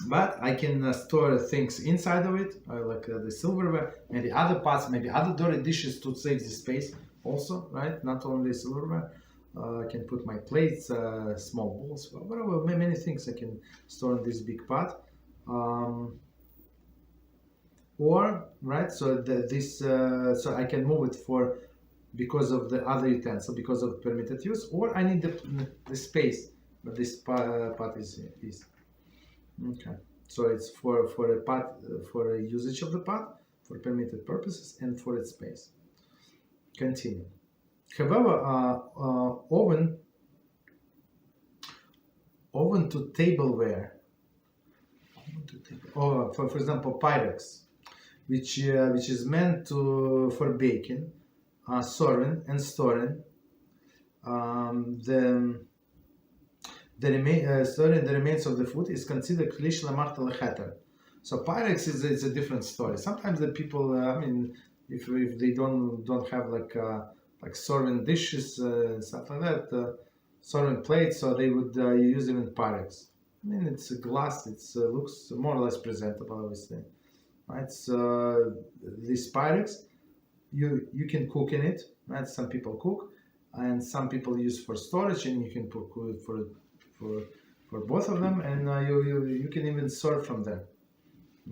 But I can store things inside of it, like the silverware, maybe other pots, maybe other dirty dishes to save the space also, right? Not only silverware. I can put my plates, small bowls, whatever, many things I can store in this big pot. Or, right, so so I can move it because of the other utensil, because of permitted use, or I need the space, but this pot is. Okay, so it's for a pot, for a usage of the pot, for permitted purposes, and for its space. Continue. However, oven to tableware. For example, Pyrex, which is meant for baking, serving and storing storing the remains of the food is considered klish lamachta lecheter. So Pyrex is a different story. Sometimes the people, if they don't have like serving dishes and stuff like that, serving plates, so they would use even Pyrex. It's a glass. It looks more or less presentable, obviously. Right. So this Pyrex, you can cook in it. Right. Some people cook, and some people use for storage, and you can cook for both of them, and you can even serve from them.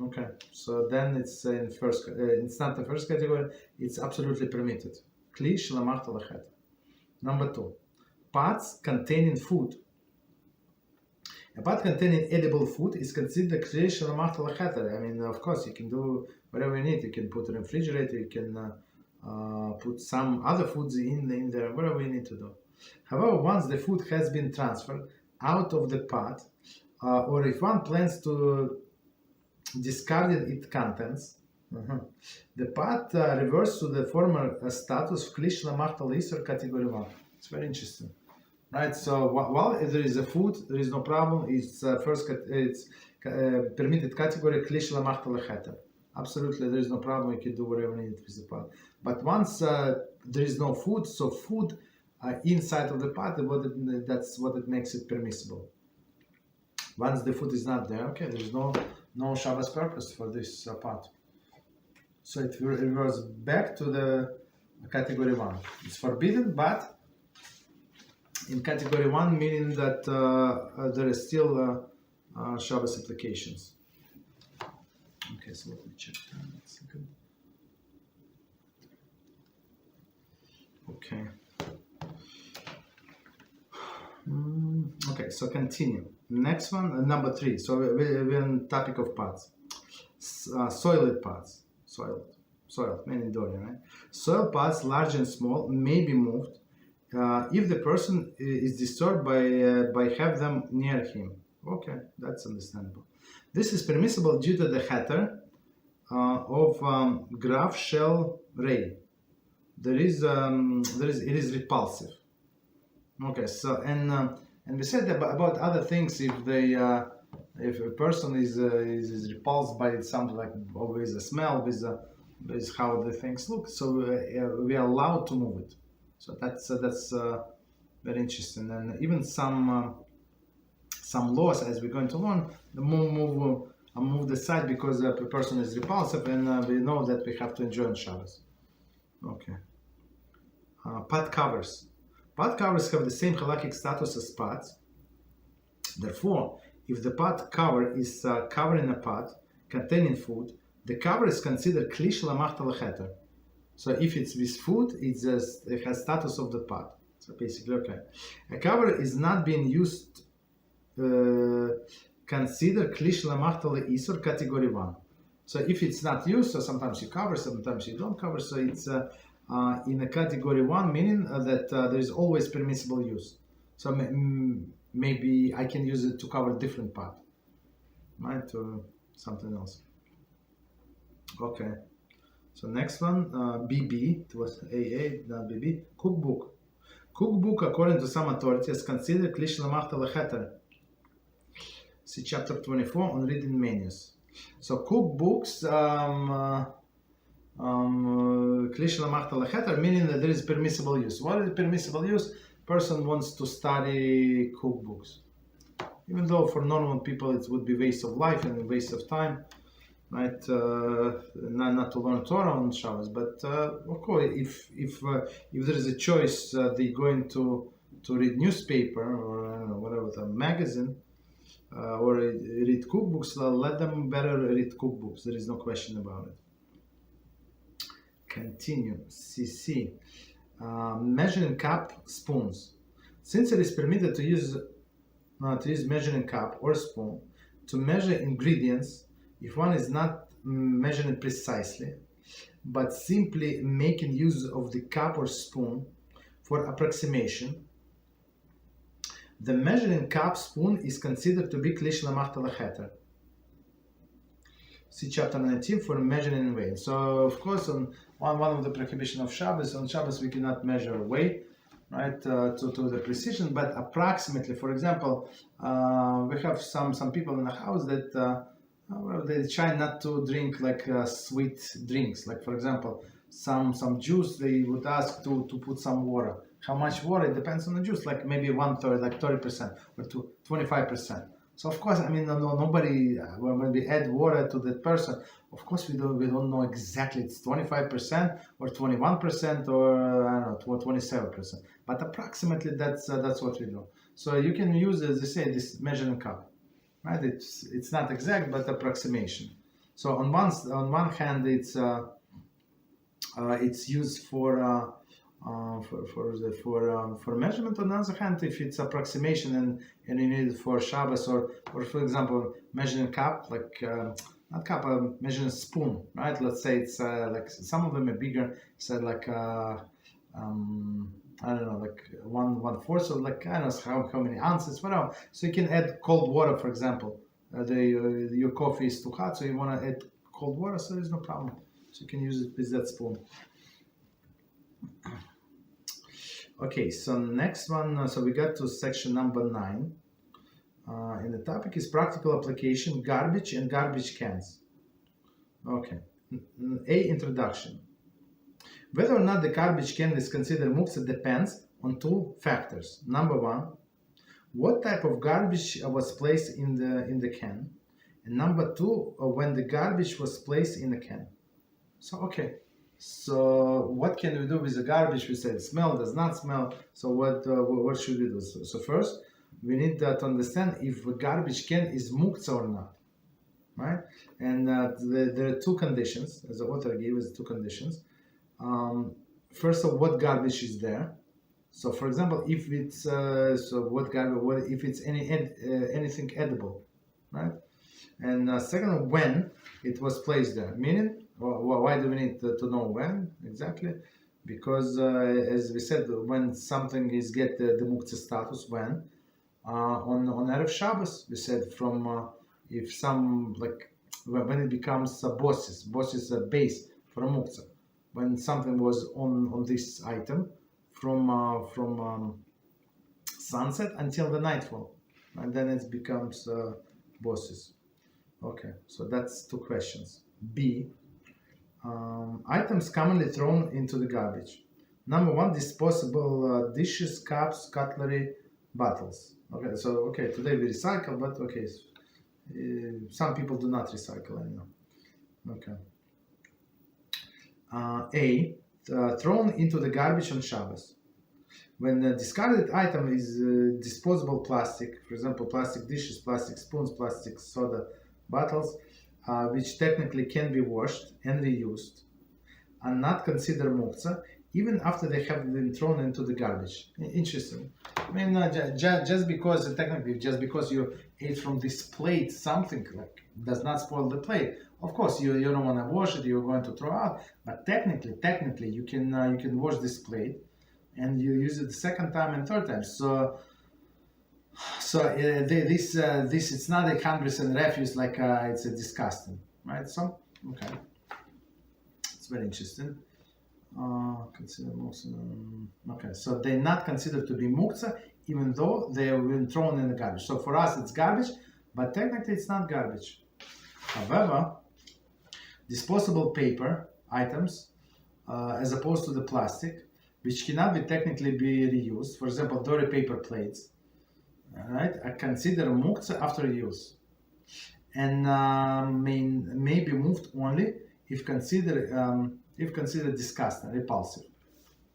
Okay. So then it's in first. It's not the first category. It's absolutely permitted. Klish lamachta lechet. Number 2, pots containing food. A pot containing edible food is considered klish lamachta lechet. Of course, you can do whatever you need. You can put it in a refrigerator. You can put some other foods in there. Whatever you need to do. However, once the food has been transferred out of the pot, or if one plans to discard its contents, the pot reverts to the former status of klish lamachta leisur category 1. It's very interesting. Right, so while there is a food, there is no problem. It's permitted category klish lamachta lechet. Absolutely, there is no problem. You can do whatever you need with the pot. But once there is no food, so food inside of the pot, that's what it makes it permissible. Once the food is not there, okay, there is no Shabbos purpose for this pot. So it reverts back to the category 1. It's forbidden, but in category 1, meaning that there is still Shabbos applications. Okay, so let me check that a second. Okay. Okay, so continue. Next one, number 3. So we're on topic of pots. Soiled pots. Soiled, meaning dirty, right? Soiled pots, large and small, may be moved if the person is disturbed by have them near him. Okay, that's understandable. This is permissible due to the heter of graph shell ray. It is repulsive. Okay, so and we said about other things. If a person is repulsed by something, like always a smell, with how the things look, so we are allowed to move it. So that's very interesting. And even some laws, as we're going to learn, move the side because the person is repulsive, and we know that we have to enjoy on Shabbos. Okay. Pot covers. Pot covers have the same halakhic status as pots. Therefore, if the pot cover is covering a pot containing food, the cover is considered klish lamachta lechet. So if it's with food, it has status of the pot. So basically, okay. A cover is not being used, considered klish lamachta leisur category 1. So if it's not used, so sometimes you cover, sometimes you don't cover. So it's in a category 1, meaning that there is always permissible use. So maybe I can use it to cover different pot, right, or something else. Okay. So next one, BB, it was AA, not BB, cookbook. Cookbook, according to some authorities, is considered klish lamachta lechet. See chapter 24 on reading menus. So cookbooks, klish lamachta lechet, meaning that there is permissible use. What is permissible use? Person wants to study cookbooks. even though for normal people it would be waste of life and a waste of time, right? Not to learn Torah on Shabbos, but of course, if there is a choice, they're going to read newspaper or I don't know, whatever, the magazine, or read cookbooks. Let them better read cookbooks. There is no question about it. Continue. CC. Measuring cup, spoons. Since it is permitted to use measuring cup or spoon to measure ingredients, if one is not measuring precisely, but simply making use of the cup or spoon for approximation, the measuring cup spoon is considered to be klish lamach talacheter. See chapter 19 for measuring in weight. So of course on one of the prohibition of Shabbos, on Shabbos we cannot measure weight, right, to the precision, but approximately. For example, we have some people in the house that they try not to drink like sweet drinks. Like for example, some juice they would ask to put some water. How much water? It depends on the juice. Like maybe 1/3, like 30% or 25%. So of course, I mean, nobody. When we add water to that person, of course we don't know exactly it's 25% or 21% or I don't know 27%. But approximately that's what we do. So you can use, as they say, this measuring cup, right? It's not exact, but approximation. So on one hand, it's used for measurement. On the other hand, if it's approximation and you need it for Shabbos or for example measuring cup, like not cup, measuring spoon, right? Let's say it's like some of them are bigger, so like I don't know, like 1/4, or like I don't know how many ounces, whatever. So you can add cold water, for example. Your coffee is too hot, so you want to add cold water, so there's no problem. So you can use it with that spoon. Okay, so next one, so we got to section number 9, and the topic is practical application, garbage and garbage cans. Okay, introduction. Whether or not the garbage can is considered Muktze depends on 2 factors. Number 1, what type of garbage was placed in the can, and number 2, when the garbage was placed in the can. So okay. So what can we do with the garbage? We said smell, does not smell. So what should we do? So first, we need to understand if the garbage can is Muktze or not, right? And there are 2 conditions, as the author gave us 2 conditions. First of all, what garbage is there? So for example, if it's if it's anything edible, right? And second, when it was placed there, meaning. Why do we need to know when exactly? Because as we said, when something is get the Muktze status, when on Erev Shabbos, we said from if some like when it becomes a bosses is a base for a Muktze. When something was on this item from sunset until the nightfall, and then it becomes bosses. Okay, so that's 2 questions. B. Items commonly thrown into the garbage. Number 1, disposable dishes, cups, cutlery, bottles. Okay, so today we recycle, but some people do not recycle anymore. Okay. A. Thrown into the garbage on Shabbos. When the discarded item is disposable plastic, for example, plastic dishes, plastic spoons, plastic soda bottles, which technically can be washed and reused, are not considered Muktze, even after they have been thrown into the garbage. Interesting. I mean, just because you ate from this plate something, like does not spoil the plate. Of course, you don't want to wash it. You're going to throw out. But technically, you can wash this plate, and you use it the second time and third time. So this it's not 100% refuse, like it's disgusting, right? So okay, it's very interesting. Consider okay, so they're not considered to be Muktze, even though they have been thrown in the garbage. So for us it's garbage, but technically it's not garbage. However, disposable paper items, as opposed to the plastic, which cannot be technically be reused, for example, dirty paper plates, right, are considered Muktze after use, and may be moved only if considered disgusting, repulsive,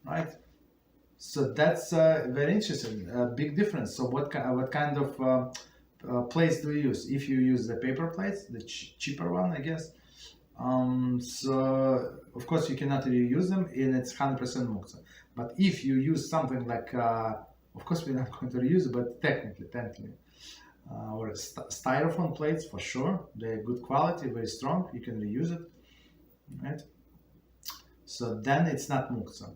right? So that's very interesting. Big difference. So what kind of plates do you use? If you use the paper plates, the cheaper one, I guess. So of course you cannot reuse them, and it's 100% Muktze. But if you use something like, of course we're not going to reuse it, but technically, or styrofoam plates for sure. They're good quality, very strong. You can reuse it, right? So then it's not Muktze.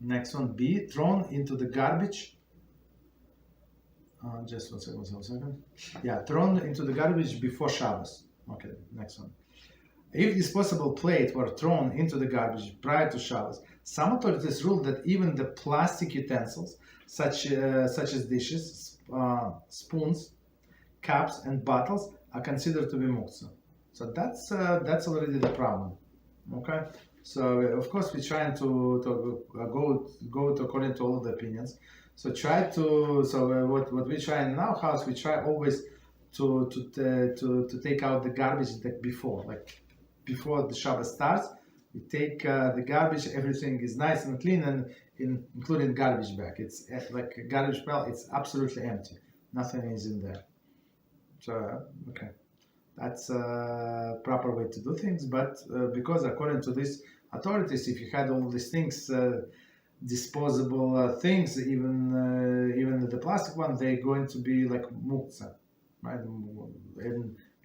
Next one, B, thrown into the garbage. Just one second. Yeah, thrown into the garbage before Shabbos. Okay, next one. If disposable plate were thrown into the garbage prior to Shabbos, some authorities ruled that even the plastic utensils, such as dishes, spoons, cups, and bottles, are considered to be Muktze. So that's already the problem. Okay. So of course we're trying to go according to all of the opinions. So what we try in our house, we try always to take out the garbage like before the Shabbat starts. We take the garbage, everything is nice and clean, and including garbage bag. It's like a garbage pail. It's absolutely empty. Nothing is in there. So okay. That's a proper way to do things, but because according to these authorities, if you had all these things, disposable things, even the plastic one, they're going to be like Muktze, right?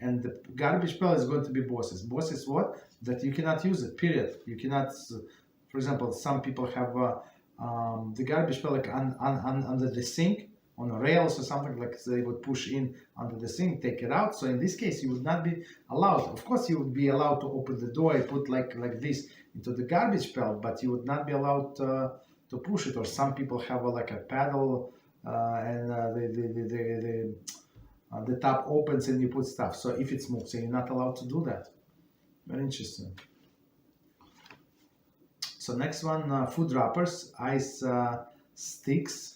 And the garbage pail is going to be bosses. Bosses what? That you cannot use it, period. You cannot, for example, some people have the garbage pail like under the sink, on rails or something, like they would push in under the sink, take it out. So in this case, you would not be allowed. Of course, you would be allowed to open the door and put like this into the garbage pail, but you would not be allowed to push it. Or some people have like a paddle and the top opens and you put stuff. So if it's Muktze, you're not allowed to do that. Very interesting. So next one, food wrappers, ice sticks,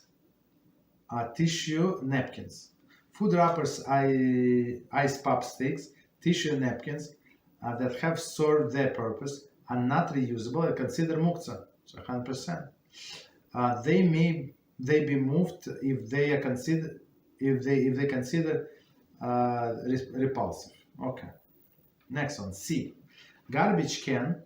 tissue napkins. Food wrappers, ice pop sticks, tissue napkins that have served their purpose are not reusable and considered Muktze, so 100%. They may be moved if they are considered repulsive. Okay. Next one, C. Garbage can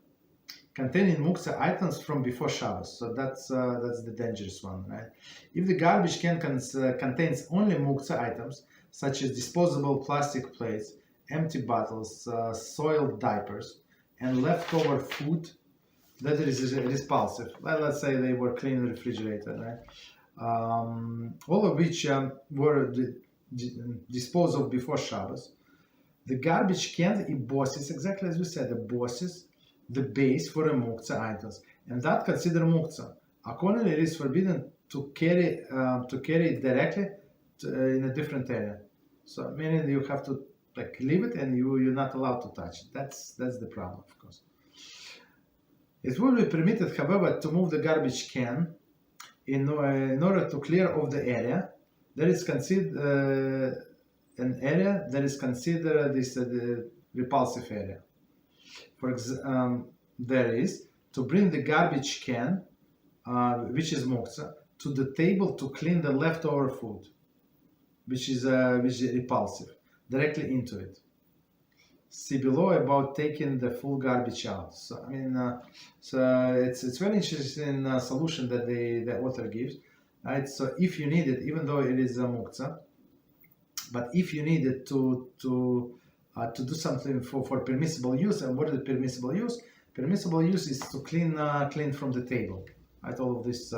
containing Muktze items from before Shabbos. So that's the dangerous one, right? If the garbage can contains only Muktze items, such as disposable plastic plates, empty bottles, soiled diapers, and leftover food, that is repulsive. Let's say they were clean and refrigerated, right? All of which were disposed of before Shabbos. The garbage can embosses, exactly as we said, the bosses, the base for the Muktze items, and that considered Muktze. Accordingly, it is forbidden to carry it directly in a different area. So meaning you have to like leave it, and you're not allowed to touch it. That's the problem, of course. It will be permitted, however, to move the garbage can in order to clear off the area that is considered an area that is considered the repulsive area. For example, there is to bring the garbage can, which is Muktze, to the table to clean the leftover food, which is repulsive, directly into it. See below about taking the full garbage out. So I mean, so it's very interesting solution that the author gives, right? So if you need it, even though it is a Muktze, but if you need it to do something for permissible use, and what is permissible use? Permissible use is to clean from the table, right? All of these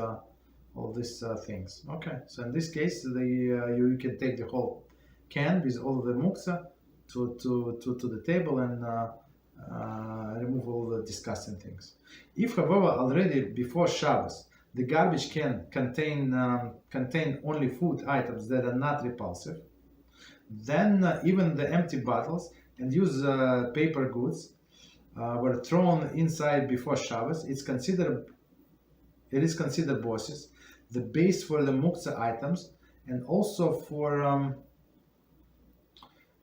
things. Okay, so in this case, you can take the whole can with all of the Muktze to the table and remove all the disgusting things. If, however, already before Shabbos, the garbage can contain only food items that are not repulsive, then even the empty bottles and used paper goods were thrown inside before Shabbos. It is considered bosses. the base for the Muktze items, and also for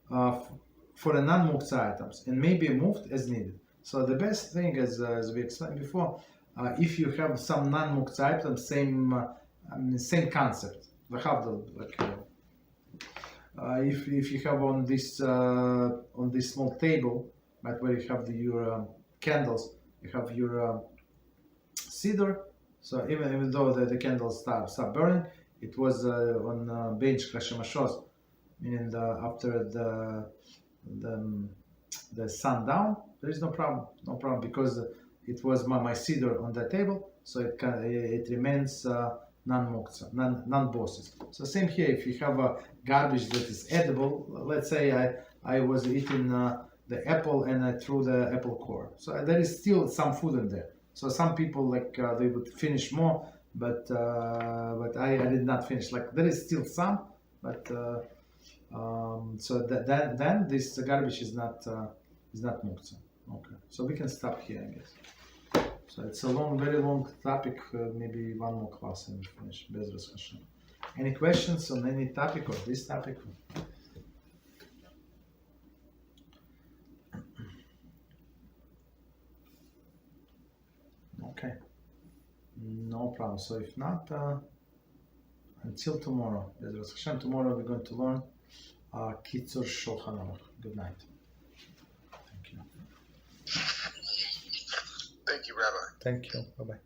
the non-Muktze items, and may be moved as needed. So the best thing, as we explained before, if you have some non-Muktze items, same concept. If you have on this small table, right, where you have your candles, you have your cedar. So even though the candles start burning, it was on bench Hashemashos, meaning after the sundown, there is no problem because it was my cedar on the table, so it remains non-Muktze, non-bosses. So same here, if you have a garbage that is edible, let's say I was eating the apple and I threw the apple core, so there is still some food in there. So some people they would finish more, but I did not finish. There is still some, but so then this garbage is not Muktze. Okay, so we can stop here, I guess. So it's a very long topic. Maybe one more class and we finish. Beezrat HaShem. Any questions on any topic or this topic? Okay, no problem. So if not, until tomorrow, Beezrat HaShem. Tomorrow we're going to learn Kitzur Shulchan Aruch. Good night. Thank you. Thank you, Rabbi. Thank you. Bye bye.